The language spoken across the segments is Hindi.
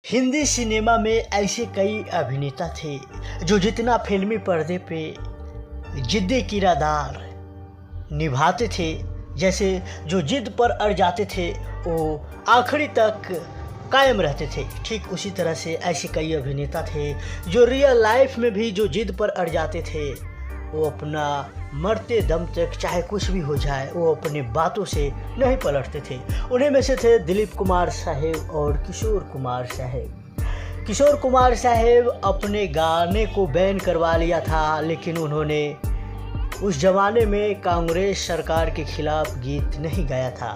हिंदी सिनेमा में ऐसे कई अभिनेता थे जो जितना फिल्मी पर्दे पे जिद्दी किरदार निभाते थे, जैसे जो जिद पर अड़ जाते थे वो आखिरी तक कायम रहते थे, ठीक उसी तरह से ऐसे कई अभिनेता थे जो रियल लाइफ में भी जो जिद पर अड़ जाते थे वो अपना मरते दम तक चाहे कुछ भी हो जाए वो अपनी बातों से नहीं पलटते थे। उन्हीं में से थे दिलीप कुमार साहब और किशोर कुमार साहब। किशोर कुमार साहब अपने गाने को बैन करवा लिया था, लेकिन उन्होंने उस ज़माने में कांग्रेस सरकार के खिलाफ गीत नहीं गाया था।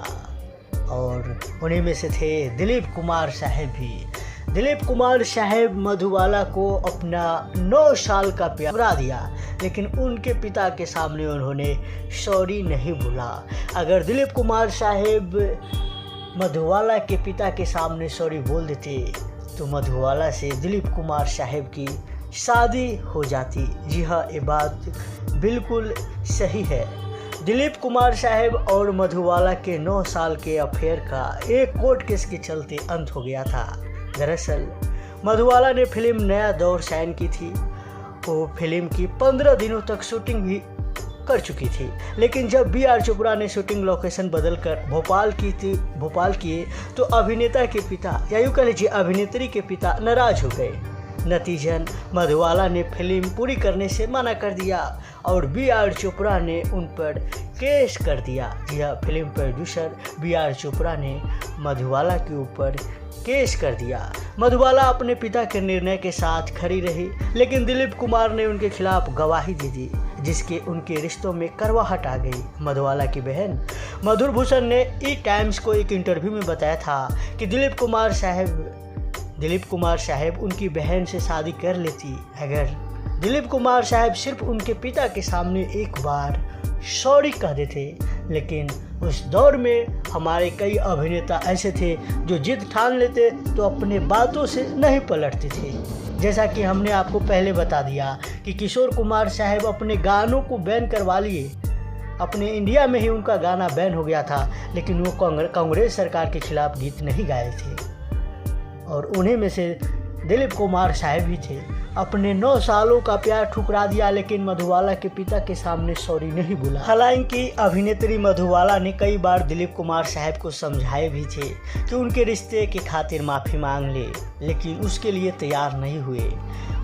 और उन्हीं में से थे दिलीप कुमार साहब भी। दिलीप कुमार साहब मधुबाला को अपना 9 साल का प्यार ठुकरा दिया, लेकिन उनके पिता के सामने उन्होंने सॉरी नहीं बोला। अगर दिलीप कुमार साहब मधुबाला के पिता के सामने सॉरी बोल देते तो मधुबाला से दिलीप कुमार साहब की शादी हो जाती। जी हाँ, ये बात बिल्कुल सही है। दिलीप कुमार साहब और मधुबाला के 9 साल के अफेयर का एक कोर्ट केस के चलते अंत हो गया था। दरअसल मधुबाला ने फिल्म नया दौर साइन की थी। वो फिल्म की 15 दिनों तक शूटिंग भी कर चुकी थी, लेकिन जब बी.आर. चोपड़ा ने शूटिंग लोकेशन बदलकर भोपाल किए तो अभिनेता के पिता या यूँ कह लीजिए अभिनेत्री के पिता नाराज हो गए। नतीजन मधुबाला ने फिल्म पूरी करने से मना कर दिया और बी.आर. चोपड़ा ने उन पर केस कर दिया। यह फिल्म प्रोड्यूसर बी.आर. चोपड़ा ने मधुबाला के ऊपर केस कर दिया। मधुबाला अपने पिता के निर्णय के साथ खड़ी रही, लेकिन दिलीप कुमार ने उनके खिलाफ गवाही दे दी, जिसके उनके रिश्तों में करवाहट आ गई। मधुबाला की बहन मधुर भूषण ने ई टाइम्स को एक इंटरव्यू में बताया था कि दिलीप कुमार साहब उनकी बहन से शादी कर लेती अगर दिलीप कुमार साहब सिर्फ उनके पिता के सामने एक बार सॉरी कह देते। लेकिन उस दौर में हमारे कई अभिनेता ऐसे थे जो जिद ठान लेते तो अपने बातों से नहीं पलटते थे। जैसा कि हमने आपको पहले बता दिया कि किशोर कुमार साहब अपने गानों को बैन करवा लिए। अपने इंडिया में ही उनका गाना बैन हो गया था, लेकिन वो कांग्रेस सरकार के खिलाफ गीत नहीं गाए थे। और उन्हीं में से दिलीप कुमार साहब भी थे। अपने 9 सालों का प्यार ठुकरा दिया, लेकिन मधुबाला के पिता के सामने सॉरी नहीं बोला। हालांकि अभिनेत्री मधुबाला ने कई बार दिलीप कुमार साहब को समझाए भी थे कि उनके रिश्ते की खातिर माफ़ी मांग ले, लेकिन उसके लिए तैयार नहीं हुए।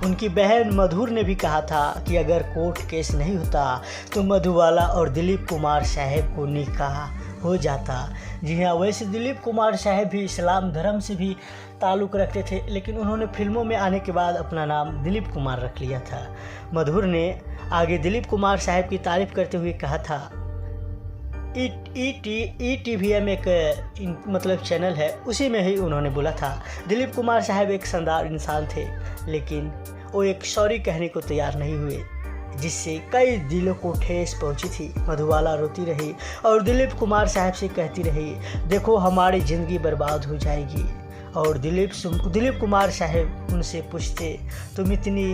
उनकी बहन मधुर ने भी कहा था कि अगर कोर्ट केस नहीं होता तो मधुबाला और दिलीप कुमार साहब को निकाह हो जाता। जी हाँ, वैसे दिलीप कुमार साहब भी इस्लाम धर्म से भी ताल्लुक़ रखते थे, लेकिन उन्होंने फिल्मों में आने के बाद अपना नाम दिलीप कुमार रख लिया था। मधुर ने आगे दिलीप कुमार साहब की तारीफ़ करते हुए कहा था, ETVM एक मतलब चैनल है, उसी में ही उन्होंने बोला था दिलीप कुमार साहब एक शानदार इंसान थे, लेकिन वो एक सॉरी कहने को तैयार नहीं हुए, जिससे कई दिलों को ठेस पहुंची थी। मधुबाला रोती रही और दिलीप कुमार साहब से कहती रही, देखो हमारी ज़िंदगी बर्बाद हो जाएगी। और दिलीप कुमार साहब उनसे पूछते, तुम इतनी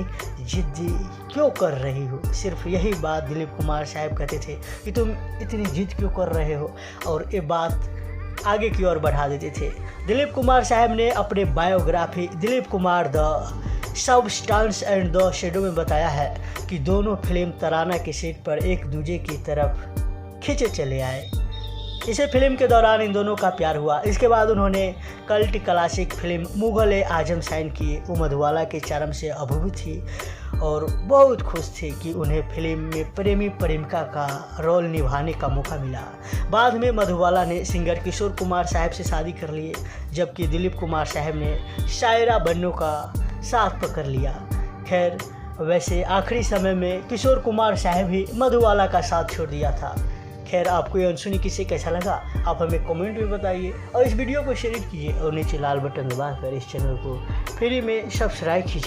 जिद्दी क्यों कर रही हो? सिर्फ यही बात दिलीप कुमार साहब कहते थे कि तुम इतनी जिद क्यों कर रहे हो, और ये बात आगे की ओर बढ़ा देते थे। दिलीप कुमार साहब ने अपने biography Dilip Kumar the substance and the shadow में बताया है कि दोनों फिल्म तराना के सेट पर एक दूसरे की तरफ खींचे चले आए। इसे फिल्म के दौरान इन दोनों का प्यार हुआ। इसके बाद उन्होंने कल्ट क्लासिक फिल्म मुगल आजम साइन की। वो मधुबाला के चरम से अभिभूत थी और बहुत खुश थे कि उन्हें फिल्म में प्रेमी प्रेमिका का रोल निभाने का मौका मिला। बाद में मधुबाला ने सिंगर किशोर कुमार साहब से शादी कर ली, जबकि दिलीप कुमार साहब ने शायरा बन्नो का साथ पकड़ लिया। खैर, वैसे आखिरी समय में किशोर कुमार साहब भी मधुबाला का साथ छोड़ दिया था। खैर, आपको ये अनसुनी किस्से कैसा लगा आप हमें कमेंट में बताइए, और इस वीडियो को शेयर कीजिए और नीचे लाल बटन दबाकर इस चैनल को फ्री में सब्सक्राइब कीजिए।